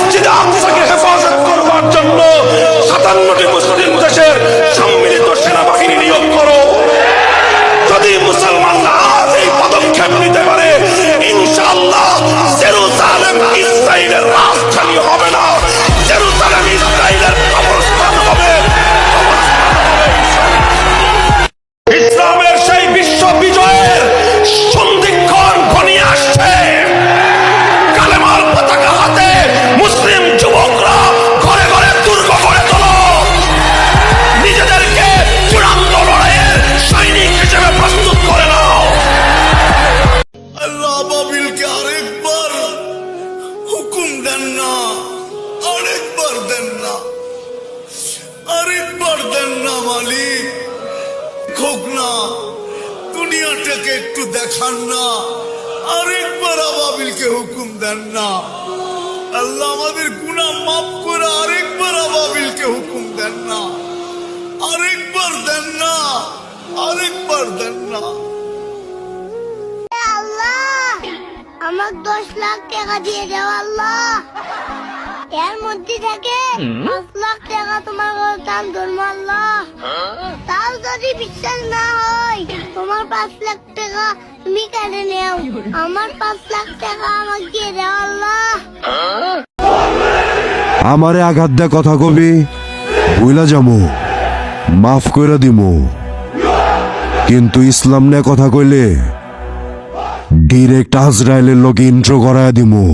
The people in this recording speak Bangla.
মসজিদে আকসাকে হেফাজত করবার জন্য 57টি মুসলিম দেশের সম্মিলিত সেনাবাহিনী নিয়োগ করো। যদি মুসলমানরা আজ এই পদক্ষেপ নিতে পারে, ইনশাআল্লাহ জেরুজালেম ইসরায়েলের রাজধানী হবে না, জেরুজালেম ইসরায়েলের কবরস্থান হবে। ইসলামের সেই বিশ্ব বিজয়ের সন্ধিক্ষণ ঘনিয়ে আসছে। কালেমার পতাকা হাতে মুসলিম যুবকরা ঘরে ঘরে দুর্গ গড়ে তোলো, নিজেদেরকে চূড়ান্ত লড়াইয়ের সৈনিক হিসেবে প্রস্তুত করে নাও। আল্লাহ বাবিলকে আরেকবার হুকুম দেন না, আরেকবার দেন না, আরেকবার দেন না মালিক। হোক না, দুনিয়াটাকে একটু দেখান না, আরেকবার আবাবিলকে হুকুম দেন না। আল্লাহ আমাদের গুনাহ মাফ করে আরেকবার আবাবিলকে হুকুম দেন না, আরেকবার দেন না, আরেকবার দেন না। আল্লাহ আমার 10 লাখ টাকা দিয়ে দাও আল্লাহ। এর মধ্যে থেকে 5 লাখ টাকা তোমার দান ধর্ম আল্লাহ। তাও যদি বিশ্বাস না হয়, তোমার 5 লাখ টাকা তুমি কেটে নাও, আমার 5 লাখ টাকা আমাকে দিয়ে দাও আল্লাহ। আমারে আঘাত দে কথা কবি, বুইলা যামু, মাফ কইরা দিমু, কিন্তু ইসলাম নিয়ে কথা কইলে ডিরেক্ট আজরাইলের লগে ইন্ট্রো করায়া দিমু।